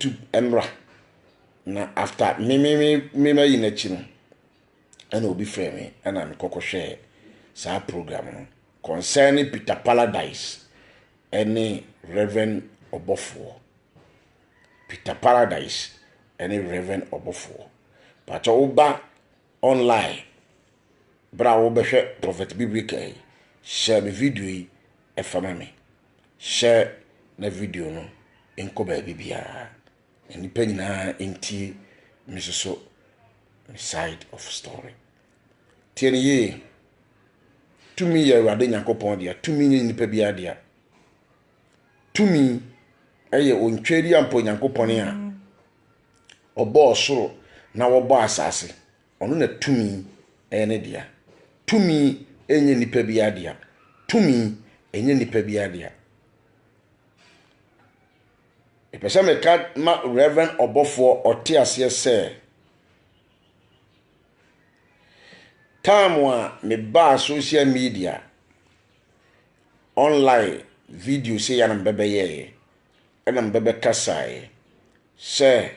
YouTube emra na after me yinachi no ana obi frame me ana me kokko share sa program no concerning Peter Paradise any Reverend Obofo Peter Paradise any Reverend Obofo but oba online bra wo be hwe prophet biblical share me video yi efama me share na video no enko ba bibia ni penyina enti misoso side of story tieni ye tumi ya Awurade Nyankopon dia tumi nyi nipa bia dia tumi eye ontweri ampo Nyankopon a obo soro na wobo asase ono na tumi ene dia tumi enye nipa bia dia tumi enye nipa bia dia epesa me ka ma Reverend Obofo otiase se tamwa me ba social media online video se ya na mbebe ye na mbebe kasae se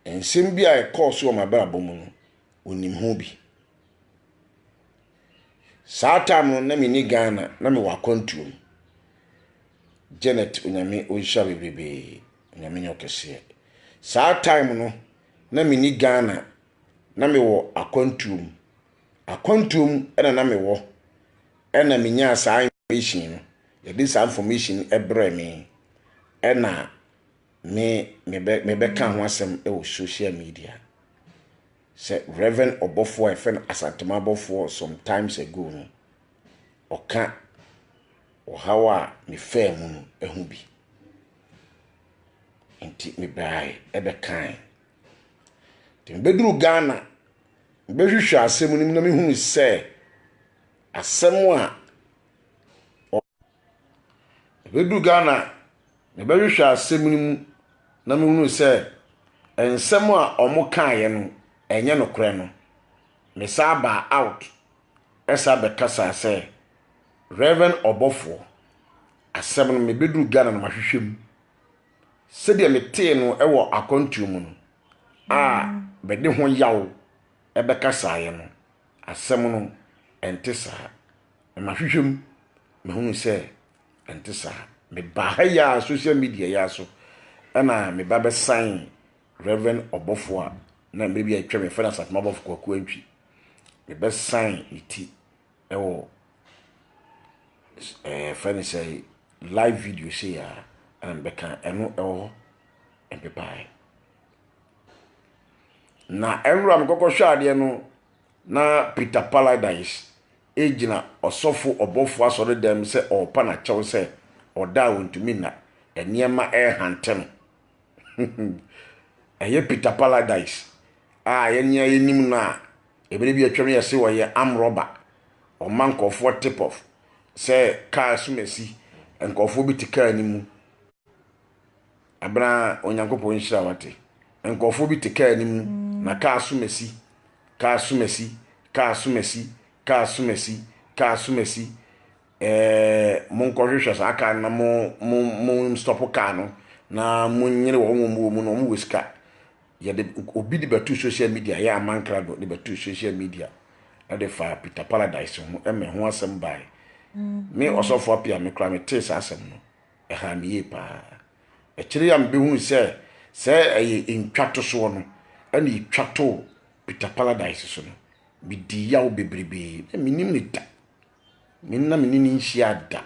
ensem bia e course o mabara bomu no onim ho bi Satam na me ni Ghana na me wa kontum Janet onyame ohisha bebrebe onyame nyokese saa time no na me ni Ghana na me wo akwantum na me wo na me nya saa information no ye dis information ebre me na me be kan ho asem e wo social media say Reverend Obofo e fen Asantuma Obofo sometimes ago no oka o hawa me fair mu no ehu bi enti me bai e be kan tim bedru Ghana be hwehwe asem nim na me hunu se asem a bedru Ghana me be hwehwe asem nim na me hunu se ensem a omo kan ye no enye no kure no me saba out esa be kasa se Reverend Obofo asem no me bedru Ghana no mahwehwem se de me te no ewo akontu mu no be de ho yawo e be kasa ye no asem no entesa me mahwehwem me hunu se entesa me ba ya social media ya so na me ba be sign Reverend Obofo na maybe I try me further Asantuma Obofo kwaku antwi me be sign iti ewo friend say live video say ya and be kan eno ewo empepai na enra me kokko hwade no na Peter Paradise ejina osofo Obofo asore dem se opa na chew se oda wontumi na eniema hante no eye Peter Paradise yenya yenim na ebere bi atwam yese wo ye amroba o mankofo tip off say car sumesi enkofo bi tika animu abra onyankopon hira wate enkofo bi tika animu na car sumesi monko hwehwe sa aka na mo stop car no na munyere wo mu no mu weska ya de obi de batu social media ya amankra do de batu social media na de fa Peter Paradise ho me ho asem bai me osofo apia me kra me tes asem no ha me ye pa kire ya mbe hu se entwato so no ana itwato Peter Paradise so no bi di yawo bebrebe me nim ni da me na me ni nhia da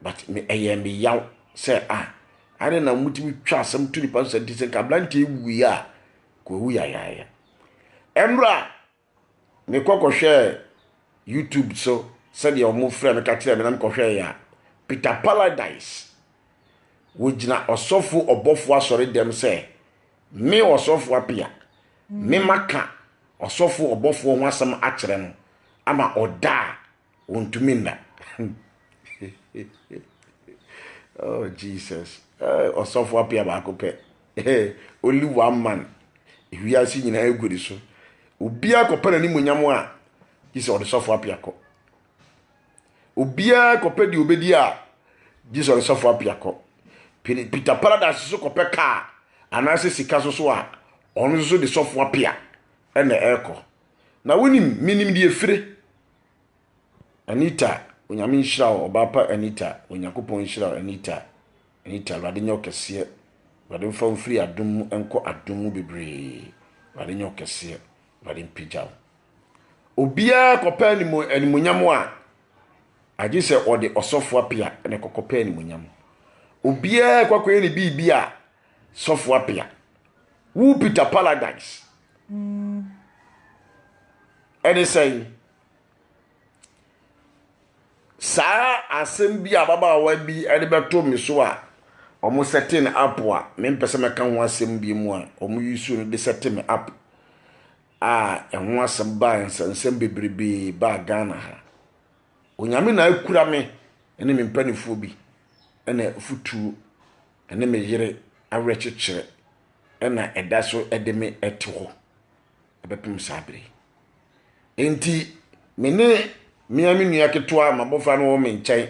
but me me yawo se ade na mutimi twa asem to ni pastor dise kablante wu ya ko wu ya emra me kokko share YouTube so said your move friend ka tire me na ko hwe ya Peter Paradise wojina osofo Obofo asore dem se me osofo apia me maka osofo Obofo ho asem a kire no ama oda wontumi nda oh Jesus osofo apia ba akopɛ only one man wiase nyina egudi so obia kopɛ na ni munyam a Jesus osofo apia ko obia kopɛ di obedi a Jesus osofo apia ko Peter Paradise so kope car anase sika so a ono so de sofo apia ene eko na wonim minim de efire Anita onyame nhira obapa Anita onyakopon nhira Anita wade nyokese wade mfa mfiri adom enko adom bebre wade nyokese wade mpijao obia kopa animunyam a agi se ode osofo apia ene kokopa animunyam obia kwakoye ne bibia sofo apia wu Peter Paradise ene say sa asem bi ababa wa bi ene beto mi so a omo setting up a me mpese meka ho asem bi mu a omo yusu no de setting up ehun asem ba nsem bebrebe ba Ghana ha onyame na akura me ene me mpanifo bi ene futu ene me yire awerechechere ena eda so ede me ete ho ebepem sabre enti mene miami nua ketwa mabofa no wo me nkyai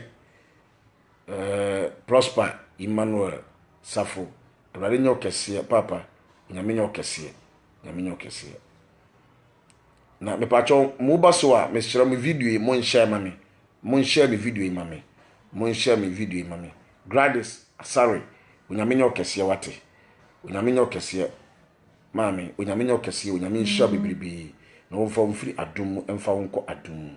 Prosper Emmanuel Safo awade nyokese papa nyame nyokese na me pacho mu baso a me share me video mo share mami mo share me video mami Gladys Asare onyame nyokese wate onyame nyokese mami onyame nyokese onyame share bebrebe na wo fa mfiri adum emfa wonko adum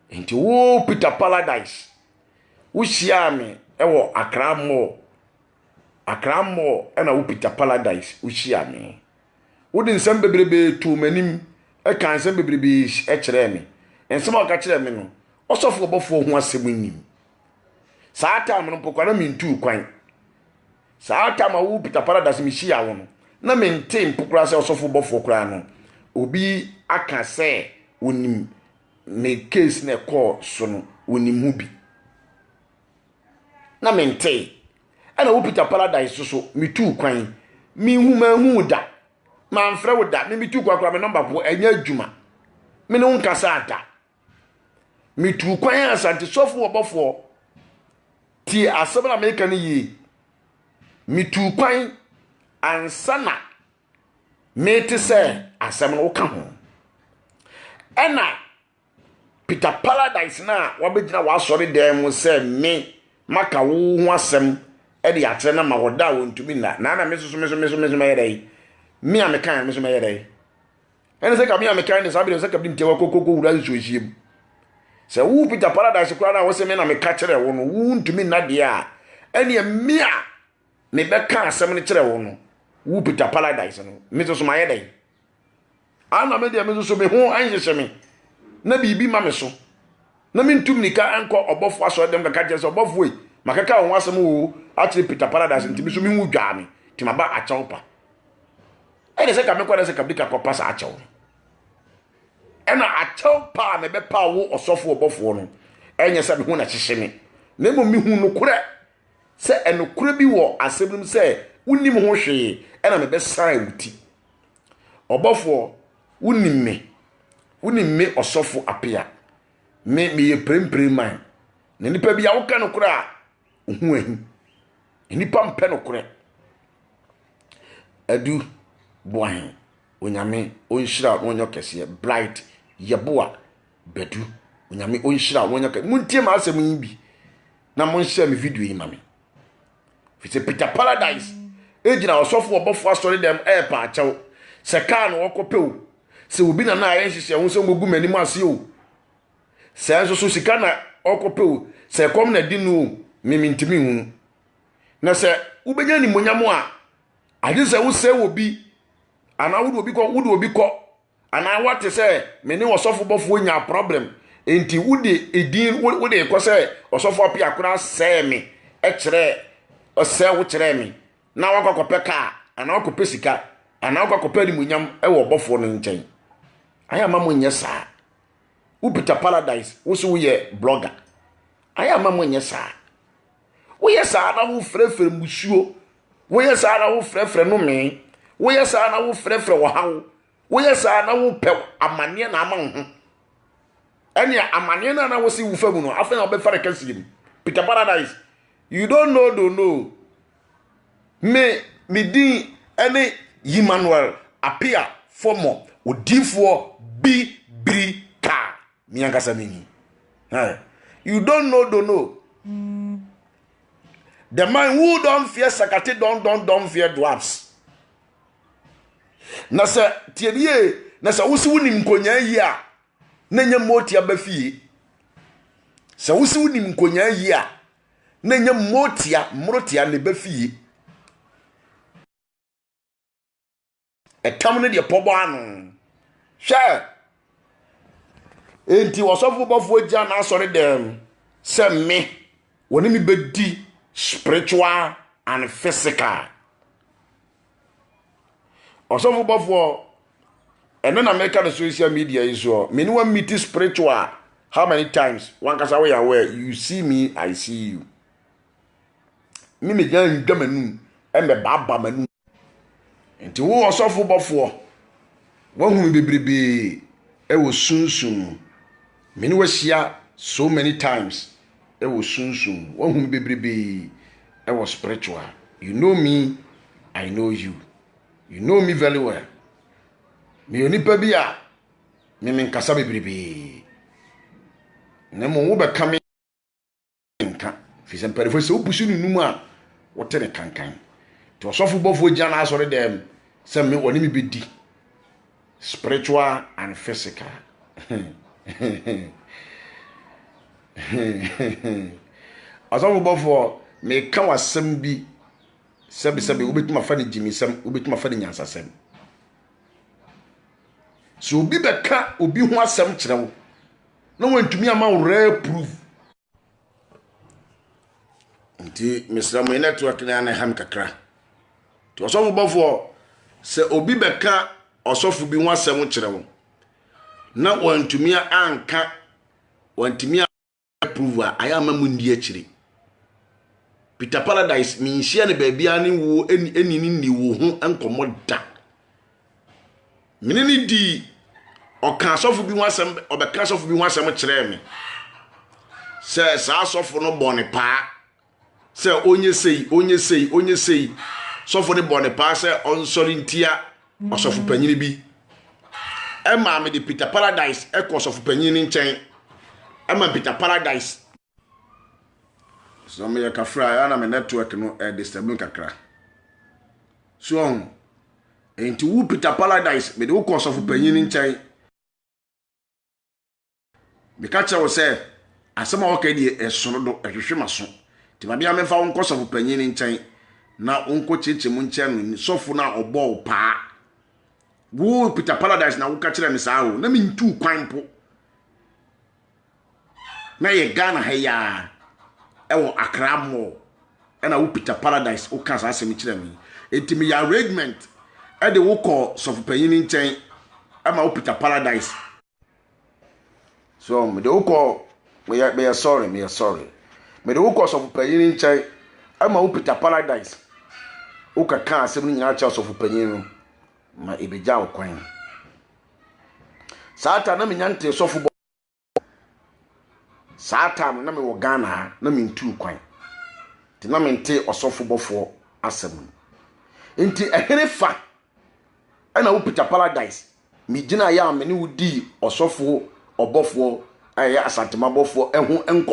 enti wo Peter Paradise wo share me ewo Accra Mall ena wo Peter Paradise wo share me wo din nsem bebrebe tu manim e kan nsem bebrebe e kire me nsem o ka kire me no osofo obofo ho asem nim saa time no pokwa na mintu kwan saa time wo Peter Paradise mi share wo no na maintain pokra se osofo obofo kra no obi aka se wonim me case na call so no wonim hu bi na maintain ana wo Peter Paradise so mi tu kwan mi hu ma hu da man frɛ wo da mi tu kwa me number po enya adwuma me no nkasa ata mi tu kwan asante sofo obofo ti asɛm na meka ne yi mi tu kwan ansana me te sɛ asɛm no ka ho ɛna Peter Paradise na wabegyina wasɔre dan mu sɛ me maka wo ho asɛm ɛde akyerɛ na ma woda wontumi na meso mayɛdai me a mekan meso mayɛdai ɛne sɛ ka me a mekan ne sabe sɛ ka bi ntewa kokoko wura so hiem sɛ wo Peter Paradise kura na wo sɛ me na meka kyerɛ wo no wo ntumi na de a ɛne me a me bɛka asɛm ne kyerɛ wo no wo Peter Paradise no meso mayɛdai ana me de meso me ho anhyehyɛ me na bibi ma me so na me ntum nika anko obofo aso dem ka je so obofo e makaka won asem wo akire Peter Paradise ntimi so me hu dwa me timaba achawpa ene se ka me kwada se ka bika ko pasa achaw ena achawpa me be pa wo osofo obofo no enye se me hu na hyehye me na mo me hu no kure se enokure bi wo asebrim se unim ho hwe ena me be san wuti obofo unim me osofo apia me ye prempre man na nipa bi ya woka no kura ohu ahi nipa mpe no kura adu boan onyame onhira wonyo kese bright yeboa bedu onyame onhira wonyo kese muntie ma asem yi bi na mon share me video yi mame fi Peter Paradise ejina osofo obofo asori dem pa achaw se ka no wokopew se obi na na ayen hihye ho se mogu mani mu ase o se enso so sika na okopew se kom na di no mimintimi hu na se ubenya ni monyamo a ade se wo se obi ana wo obi ko ana wate se me ne osofo bofo nya problem enti wude edin wude ko se osofo apia kura se me e kire o se wo kire me na wakokopɛ ka ana wakopɛ sika ana wakopɛ ni munyam e wo bofo no nkyɛn aya ma mo nyɛ saa wo Peter Paradise wo so wo yɛ blogger aya ma mo nyɛ saa wo yɛ saa na wo frɛfrɛ musuo wo yɛ saa na wo frɛfrɛ no me wo yɛ saa na wo frɛfrɛ wo hawo wo yɛ saa na wo pɛ amane na ama ho ɛne amane na wo si wo fa mu no afa na wo bɛ fara kasim Peter Paradise You don't know. Me din any Emmanuel appear former odifo bibrika mi ankasa mini. You don't know. The man who don't fear sakate don't fear dwarfs. Na se tiedie na se wusi wunim konya yi a na nya moti abafie. Se wusi wunim konya yi a na nya mrotia ne bafie. Etam ne de pobo anu. Hwe. Enti wasofo bofo agya na asore dem se me woni mi bedi spiritual and physical. Osofo bofo eno na make the social media is so me no meet spiritual how many times one kasa we aware you see me I see you. Me gan dwamanu e me baba manu. Enti wo osofo bofo wo hu bebrebe e wo sunsun me no wahia so many times e wo sunsun wo hu bebrebe e wo spiritual. You know me, I know you. You know me very well. Me onipa bia me nkasa bebrebe na mo wo be kame nka fi se perifo se opusu nunu a wote ne kankan to osofo bofo gya na asore dem se me woni me bedi spiritual and physical. Osofo bofo me ka wasem bi sebe obetuma fa ne jimisem obetuma fa ne nyansasem. So obi beka obi ho asem kirewo na wantumi ama wo reprove. Nti Mr. Mo network na na ham kakra. To osofo bofo se obi beka osofo bi ho asem kirewo na wantumi anka wantumi prove ayama mu ndi akire. Peter Paradise mi nhia ne baabia ne wo eni wo ho enkomoda. Minini di oka asofo bi ho asem obeka asofo bi ho asem kire me. Se sa asofo no bone pa. Se onye sei. Sofo ne bone pa se onsori ntia osofo panyini bi. Emma me di Peter Paradise ekọ osofo panyini nchen. Emma Peter Paradise so me ya kafra ana me network no disturb kakra. So enti wu Peter Paradise me de wo course of panyini nchen. Me ka che wo se asema wo ka di esono do ehwehwe maso. Ti ma bia me fa wo course of panyini nchen na onko cheche mu nchen no sofo na obo pa. Wo Peter Paradise na wo ka kire me sa ho na me ntu kwan po. Na ye Ghana haya ewo Accra mo na wo Peter Paradise o kan sa asemi kire me etimi ya arrangement e de wo ko sofu panyini nchen ama wo Peter Paradise. So me de wo ko me sorry me de wo ko sofu panyini nchen ama wo Peter Paradise o ka kan asemi nyina cha sofu panyini ma ebeja wo kwan saata na me nyante sofu Satam na me wo Ghana na me ntu kwan. Ti na me nte osofo bofo asem. Enti ehene fa ana wo Peter Paradise. Mi gina ya me ne wo di osofo obofo aye asantema bofo eho enko